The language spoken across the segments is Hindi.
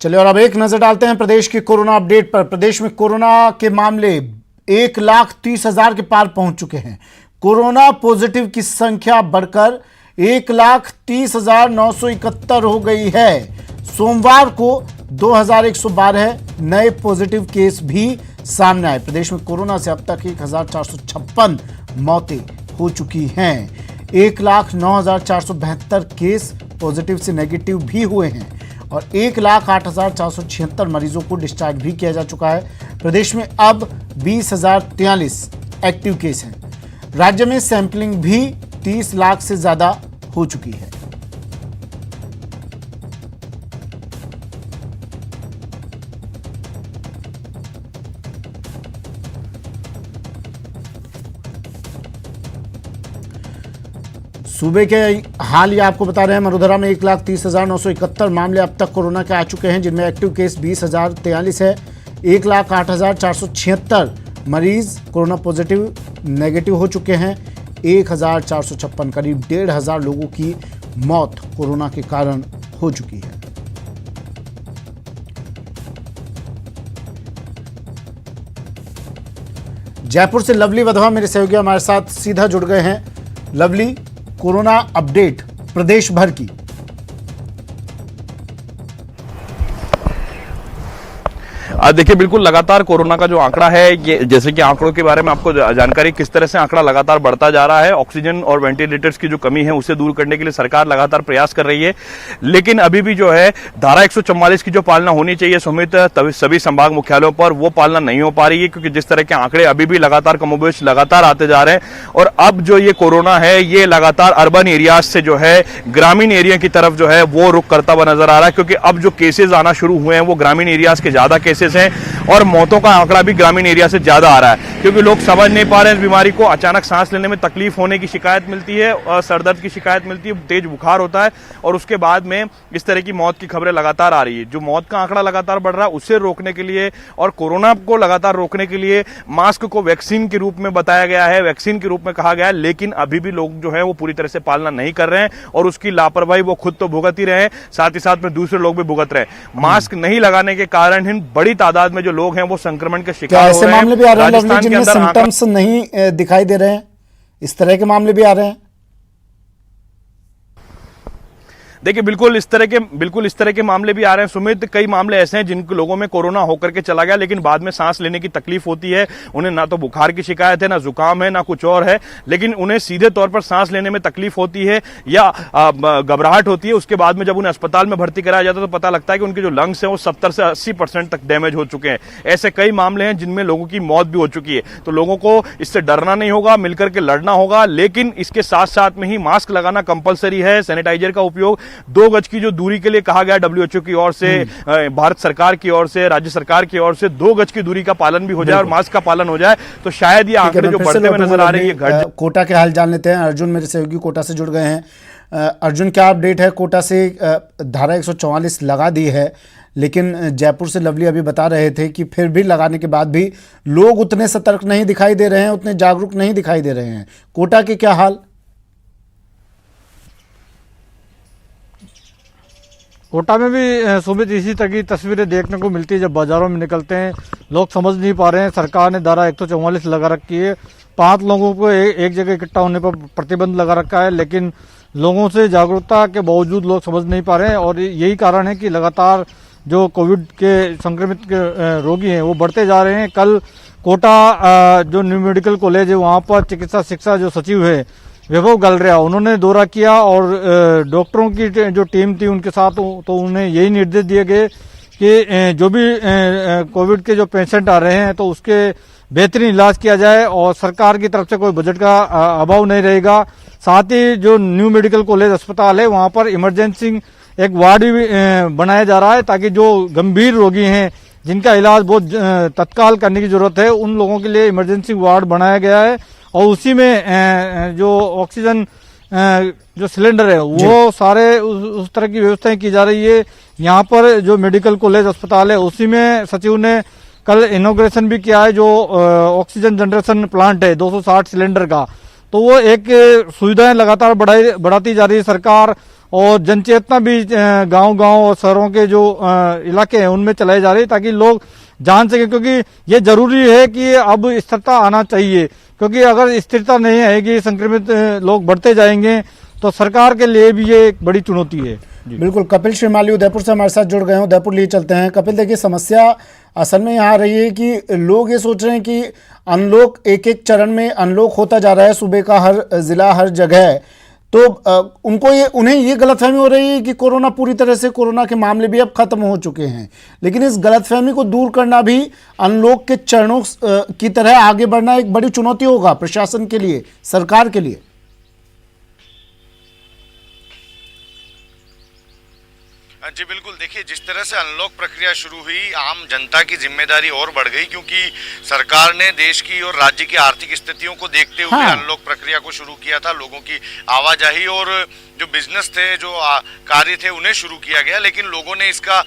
चलिए और अब एक नजर डालते हैं प्रदेश की कोरोना अपडेट पर। प्रदेश में कोरोना के मामले 1,30,000 के पार पहुंच चुके हैं। कोरोना पॉजिटिव की संख्या बढ़कर 1,30,971 हो गई है। सोमवार को 2,112 नए पॉजिटिव केस भी सामने आए। प्रदेश में कोरोना से अब तक 1,456 मौतें हो चुकी हैं। 1,09,472 केस पॉजिटिव से नेगेटिव भी हुए हैं और 1,08,476 मरीजों को डिस्चार्ज भी किया जा चुका है। प्रदेश में अब 20,043 एक्टिव केस हैं। राज्य में सैंपलिंग भी 30 लाख से ज्यादा हो चुकी है। सूबे के हाल ये आपको बता रहे हैं। मरुधरा में 1,30,971 मामले अब तक कोरोना के आ चुके हैं, जिनमें एक्टिव केस 20,043 है। 1,08,476 मरीज कोरोना पॉजिटिव नेगेटिव हो चुके हैं। 1,456 करीब 1,500 लोगों की मौत कोरोना के कारण हो चुकी है। जयपुर से लवली वधवा मेरे सहयोगी हमारे साथ सीधा जुड़ गए हैं। लवली, कोरोना अपडेट प्रदेश भर की। देखिए, बिल्कुल लगातार कोरोना का जो आंकड़ा है, ये जैसे कि आंकड़ों के बारे में आपको जानकारी, किस तरह से आंकड़ा लगातार बढ़ता जा रहा है। ऑक्सीजन और वेंटिलेटर्स की जो कमी है उसे दूर करने के लिए सरकार लगातार प्रयास कर रही है, लेकिन अभी भी जो है धारा 144 की जो पालना होनी चाहिए समेत सभी संभाग मुख्यालयों पर, वो पालना नहीं हो पा रही है, क्योंकि जिस तरह के आंकड़े अभी भी लगातार कमोबेश लगातार आते जा रहे हैं। और अब जो ये कोरोना है ये लगातार अर्बन एरियाज से जो है ग्रामीण एरिया की तरफ जो है वो रुख करता हुआ नजर आ रहा है, क्योंकि अब जो केसेज आना शुरू हुए हैं वो ग्रामीण एरियाज के ज्यादा केसेस हैं और मौतों का आंकड़ा भी ग्रामीण एरिया से ज्यादा आ रहा है, क्योंकि लोग समझ नहीं पा रहे हैं इस बीमारी को। अचानक सांस लेने में तकलीफ होने की शिकायत मिलती है और सरदर्द की शिकायत मिलती है, तेज बुखार होता है और उसके बाद में इस तरह की मौत की खबरें लगातार आ रही है। जो मौत का आंकड़ा लगातार बढ़ रहा है उसे रोकने के लिए और कोरोना को लगातार रोकने के लिए मास्क को वैक्सीन के रूप में बताया गया है, वैक्सीन के रूप में कहा गया है, लेकिन अभी भी लोग जो है वो पूरी तरह से पालना नहीं कर रहे हैं और उसकी लापरवाही वो खुद तो भुगत ही रहे हैं, साथ ही साथ में दूसरे लोग भी भुगत रहे हैं। मास्क नहीं लगाने के कारण ही बड़ी तादाद में जो लोग हैं वो संक्रमण के शिकार हो रहे हैं। ऐसे मामले भी आ रहे हैं लवली जिनमें सिम्टम्स नहीं दिखाई दे रहे हैं? इस तरह के मामले भी आ रहे हैं? देखिए, बिल्कुल इस तरह के मामले भी आ रहे हैं सुमित। कई मामले ऐसे हैं जिन लोगों में कोरोना होकर के चला गया, लेकिन बाद में सांस लेने की तकलीफ होती है। उन्हें ना तो बुखार की शिकायत है, ना जुकाम है, ना कुछ और है, लेकिन उन्हें सीधे तौर पर सांस लेने में तकलीफ होती है या घबराहट होती है। उसके बाद में जब उन्हें अस्पताल में भर्ती कराया जाता है तो पता लगता है कि उनके जो लंग्स हैं वो 70 से 80% तक डैमेज हो चुके हैं। ऐसे कई मामले हैं जिनमें लोगों की मौत भी हो चुकी है। तो लोगों को इससे डरना नहीं होगा, मिलकर के लड़ना होगा, लेकिन इसके साथ साथ में ही मास्क लगाना कंपलसरी है। सैनिटाइजर का उपयोग, 2 गज की जो दूरी के लिए कहा गया WHO की ओर से, भारत सरकार की ओर से, राज्य सरकार की ओर से 2 गज की दूरी का पालन भी हो जाए और मास्क का पालन हो जाए, तो शायद ये आंकड़े जो बढ़ते हुए नजर आ रहे हैं। कोटा के हाल जान लेते हैं। अर्जुन मेरे सहयोगी कोटा से जुड़ गए हैं। अर्जुन, क्या अपडेट है? कोटा से धारा 144 लगा दी है, लेकिन जयपुर से लवली अभी बता रहे थे कि फिर भी लगाने के बाद भी लोग उतने सतर्क नहीं दिखाई दे रहे हैं, उतने जागरूक नहीं दिखाई दे रहे हैं। कोटा के क्या हाल? कोटा में भी सुमित इसी तरह की तस्वीरें देखने को मिलती है। जब बाजारों में निकलते हैं लोग समझ नहीं पा रहे हैं। सरकार ने धारा 144 लगा रखी है, 5 लोगों को एक जगह इकट्ठा होने पर प्रतिबंध लगा रखा है, लेकिन लोगों से जागरूकता के बावजूद लोग समझ नहीं पा रहे हैं। और यही कारण है कि लगातार जो कोविड के संक्रमित रोगी हैं वो बढ़ते जा रहे हैं। कल कोटा जो न्यू मेडिकल कॉलेज है वहां पर चिकित्सा शिक्षा जो सचिव है वैभव गलरिया, उन्होंने दौरा किया और डॉक्टरों की जो टीम थी उनके साथ, तो उन्हें यही निर्देश दिए गए कि जो भी कोविड के जो पेशेंट आ रहे हैं तो उसके बेहतरीन इलाज किया जाए और सरकार की तरफ से कोई बजट का अभाव नहीं रहेगा। साथ ही जो न्यू मेडिकल कॉलेज अस्पताल है वहां पर इमरजेंसी एक वार्ड भी बनाया जा रहा है, ताकि जो गंभीर रोगी हैं जिनका इलाज बहुत तत्काल करने की जरूरत है उन लोगों के लिए इमरजेंसी वार्ड बनाया गया है। और उसी में जो ऑक्सीजन जो सिलेंडर है वो सारे उस तरह की व्यवस्थाएं की जा रही है। यहाँ पर जो मेडिकल कॉलेज अस्पताल है उसी में सचिव ने कल इनॉग्रेशन भी किया है। जो ऑक्सीजन जनरेशन प्लांट है 260 सिलेंडर का, तो वो एक सुविधाएं लगातार बढ़ाती जा रही है सरकार। और जनचेतना भी गांव-गांव और शहरों के जो इलाके हैं उनमें चलाई जा रही है ताकि लोग जान सके, क्योंकि ये जरूरी है कि अब स्थिरता आना चाहिए, क्योंकि अगर स्थिरता नहीं आएगी, संक्रमित लोग बढ़ते जाएंगे तो सरकार के लिए भी ये एक बड़ी चुनौती है। बिल्कुल। कपिल श्रीमाली उदयपुर से हमारे साथ जुड़ गए हैं, उदयपुर लिए चलते हैं। कपिल, देखिए समस्या असल में यहाँ आ रही है कि लोग ये सोच रहे हैं कि अनलॉक एक एक चरण में अनलॉक होता जा रहा है, सुबह का हर जिला हर जगह, तो उन्हें ये गलतफहमी हो रही है कि कोरोना पूरी तरह से कोरोना के मामले भी अब खत्म हो चुके हैं। लेकिन इस गलतफहमी को दूर करना भी अनलॉक के चरणों की तरह आगे बढ़ना एक बड़ी चुनौती होगा प्रशासन के लिए, सरकार के लिए। जी बिल्कुल, देखिए जिस तरह से अनलॉक प्रक्रिया शुरू हुई, आम जनता की जिम्मेदारी और बढ़ गई, क्योंकि सरकार ने देश की और राज्य की आर्थिक स्थितियों को देखते हुए अनलॉक प्रक्रिया को शुरू किया था। लोगों की आवाजाही और जो बिजनेस थे, जो कार्य थे, उन्हें शुरू किया गया, लेकिन लोगों ने इसका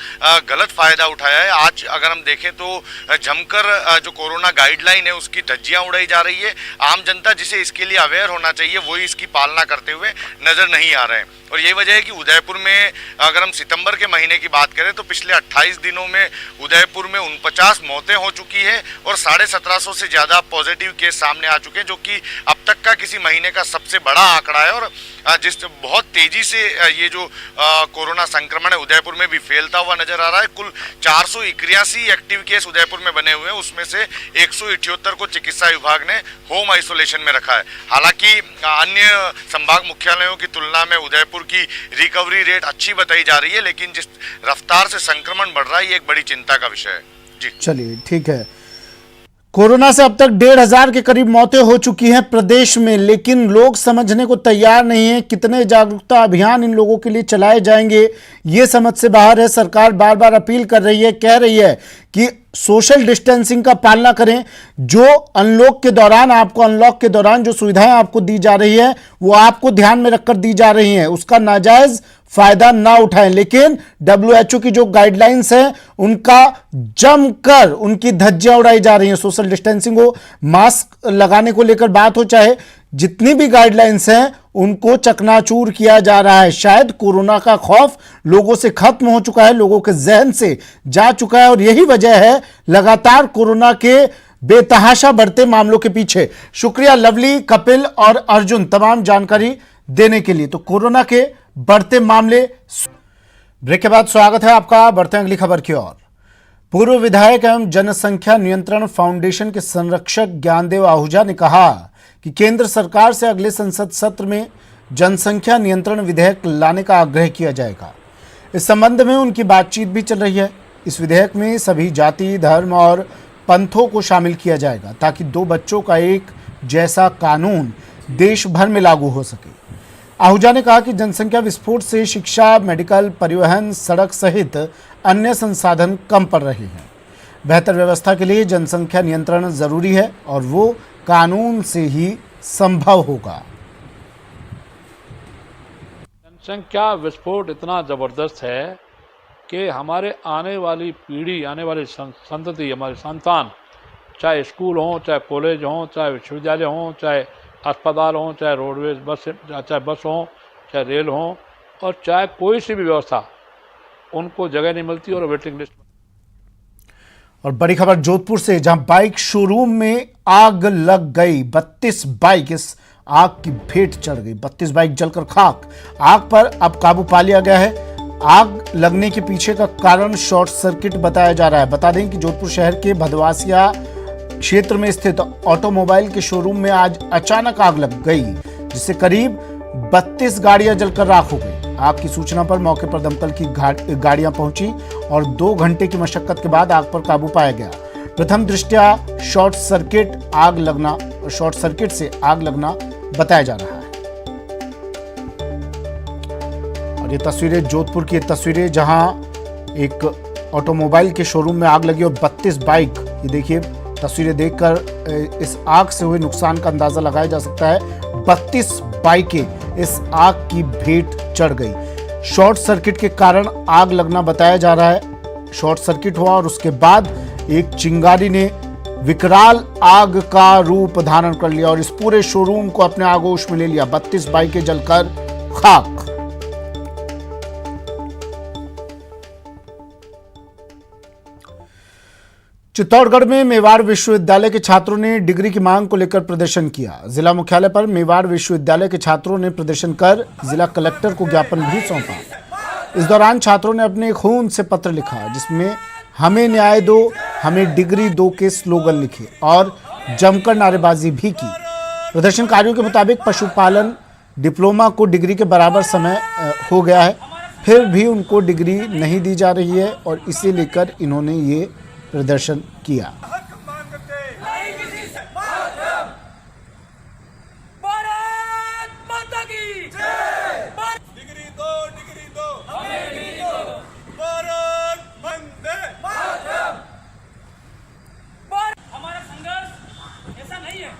गलत फायदा उठाया है। आज अगर हम देखें तो जमकर जो कोरोना गाइडलाइन है उसकी धज्जियां उड़ाई जा रही है। आम जनता जिसे इसके लिए अवेयर होना चाहिए वही इसकी पालना करते हुए नजर नहीं आ रहे हैं। और ये वजह है कि उदयपुर में अगर हम सितंबर के महीने की बात करें तो पिछले 28 दिनों में उदयपुर में 49 मौतें हो चुकी है और 1750 से ज़्यादा पॉजिटिव केस सामने आ चुके हैं, जो कि अब तक का किसी महीने का सबसे बड़ा आंकड़ा है। और जिस बहुत तेजी से ये जो कोरोना संक्रमण है उदयपुर में भी फैलता हुआ नजर आ रहा है। कुल 481 एक्टिव केस उदयपुर में बने हुए हैं, उसमें से 178 को चिकित्सा विभाग ने होम आइसोलेशन में रखा है। हालांकि अन्य संभाग मुख्यालयों की तुलना में उदयपुर की रिकवरी रेट अच्छी बताई जा रही है, लेकिन जिस रफ्तार से संक्रमण बढ़ रहा है ये एक बड़ी चिंता का विषय है। जी चलिए ठीक है। कोरोना से अब तक 1,500 के करीब मौतें हो चुकी हैं प्रदेश में, लेकिन लोग समझने को तैयार नहीं है। कितने जागरूकता अभियान इन लोगों के लिए चलाए जाएंगे ये समझ से बाहर है। सरकार बार बार अपील कर रही है, कह रही है कि सोशल डिस्टेंसिंग का पालना करें। जो अनलॉक के दौरान आपको अनलॉक के दौरान जो सुविधाएं आपको दी जा रही है वो आपको ध्यान में रखकर दी जा रही हैं, उसका नाजायज फायदा ना उठाएं। लेकिन WHO की जो गाइडलाइंस हैं उनका जमकर उनकी धज्जियां उड़ाई जा रही हैं। सोशल डिस्टेंसिंग हो, मास्क लगाने को लेकर बात हो, चाहे जितनी भी गाइडलाइंस हैं उनको चकनाचूर किया जा रहा है। शायद कोरोना का खौफ लोगों से खत्म हो चुका है, लोगों के जहन से जा चुका है, और यही वजह है लगातार कोरोना के बेतहाशा बढ़ते मामलों के पीछे। शुक्रिया लवली, कपिल और अर्जुन तमाम जानकारी देने के लिए। तो कोरोना के बढ़ते मामले, ब्रेक के बाद स्वागत है आपका। बढ़ते हैं अगली खबर की ओर। पूर्व विधायक एवं जनसंख्या नियंत्रण फाउंडेशन के संरक्षक ज्ञानदेव आहूजा ने कहा कि केंद्र सरकार से अगले संसद सत्र में जनसंख्या नियंत्रण विधेयक लाने का आग्रह किया जाएगा। इस संबंध में उनकी बातचीत भी चल रही है। इस विधेयक में सभी जाति, धर्म और पंथों को शामिल किया जाएगा ताकि 2 बच्चों का एक जैसा कानून देश भर में लागू हो सके। आहूजा ने कहा कि जनसंख्या विस्फोट से शिक्षा, मेडिकल, परिवहन, सड़क सहित अन्य संसाधन कम पड़ रहे हैं। बेहतर व्यवस्था के लिए जनसंख्या नियंत्रण जरूरी है और वो कानून से ही संभव होगा। जनसंख्या विस्फोट इतना जबरदस्त है कि हमारे आने वाली पीढ़ी, आने वाली संतति, हमारे संतान, चाहे स्कूल हों, चाहे कॉलेज हों, चाहे विश्वविद्यालय हों, चाहे अस्पताल हों, चाहे रोडवेज बस, चाहे बस हों, चाहे रेल हों, और चाहे कोई सी भी व्यवस्था, उनको जगह नहीं मिलती और वेटिंग लिस्ट। और बड़ी खबर जोधपुर से, जहां बाइक शोरूम में आग लग गई। 32 बाइक इस आग की भेंट चढ़ गई। 32 बाइक जलकर खाक। आग पर अब काबू पा लिया गया है। आग लगने के पीछे का कारण शॉर्ट सर्किट बताया जा रहा है। बता दें कि जोधपुर शहर के भदवासिया क्षेत्र में स्थित ऑटोमोबाइल के शोरूम में आज अचानक आग लग गई, जिससे करीब 32 गाड़ियां जलकर राख हो गई। आग की सूचना पर मौके पर दमकल की गाड़ियां पहुंची और 2 घंटे की मशक्कत के बाद आग पर काबू पाया गया। प्रथम दृष्टया शॉर्ट सर्किट से आग लगना बताया जा रहा है। और ये तस्वीरें जोधपुर की तस्वीरें, जहां एक ऑटोमोबाइल के शोरूम में आग लगी और 32 बाइक, ये देखिए तस्वीरें देखकर इस आग से हुए नुकसान का अंदाजा लगाया जा सकता है। 32 बाइकें इस आग की भेंट चढ़ गई। शॉर्ट सर्किट के कारण आग लगना बताया जा रहा है। शॉर्ट सर्किट हुआ और उसके बाद एक चिंगारी ने विकराल आग का रूप धारण कर लिया और इस पूरे शोरूम को अपने आगोश में ले लिया। 32 बाइकें जलकर खाक। चित्तौड़गढ़ में मेवाड़ विश्वविद्यालय के छात्रों ने डिग्री की मांग को लेकर प्रदर्शन किया। जिला मुख्यालय पर मेवाड़ विश्वविद्यालय के छात्रों ने प्रदर्शन कर जिला कलेक्टर को ज्ञापन भी सौंपा। इस दौरान छात्रों ने अपने खून से पत्र लिखा, जिसमें हमें न्याय दो, हमें डिग्री दो के स्लोगन लिखे और जमकर नारेबाजी भी की। प्रदर्शनकारियों के मुताबिक पशुपालन डिप्लोमा को डिग्री के बराबर समय हो गया है, फिर भी उनको डिग्री नहीं दी जा रही है और इसे लेकर इन्होंने ये प्रदर्शन किया। हमारा संघर्ष ऐसा नहीं है,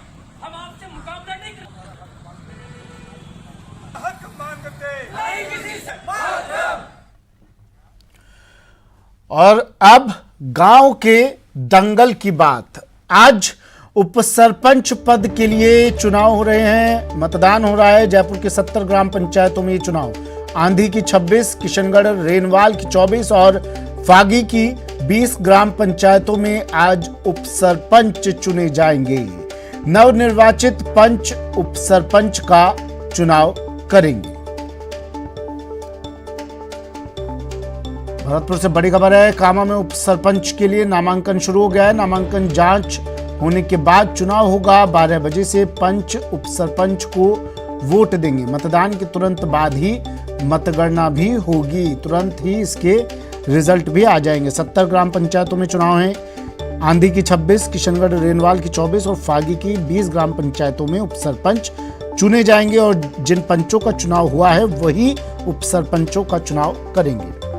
हम आपसे मुकाबला नहीं कर हक मांगते नहीं किसी से। और अब गांव के दंगल की बात। आज उप सरपंच पद के लिए चुनाव हो रहे हैं, मतदान हो रहा है। जयपुर के 70 ग्राम पंचायतों में ये चुनाव, आंधी की 26, किशनगढ़ रेनवाल की 24 और फागी की 20 ग्राम पंचायतों में आज उप सरपंच चुने जाएंगे। नवनिर्वाचित पंच उप सरपंच का चुनाव करेंगे। भरतपुर से बड़ी खबर है, कामा में उप सरपंच के लिए नामांकन शुरू हो गया है। नामांकन जांच होने के बाद चुनाव होगा। 12 बजे से पंच उप सरपंच को वोट देंगे। मतदान के तुरंत बाद ही मतगणना भी होगी, तुरंत ही इसके रिजल्ट भी आ जाएंगे। 70 ग्राम पंचायतों में चुनाव है। आंधी की 26, किशनगढ़ रेनवाल की 24 और फागी की 20 ग्राम पंचायतों में उप सरपंच चुने जाएंगे और जिन पंचों का चुनाव हुआ है वही उप सरपंचों का चुनाव करेंगे।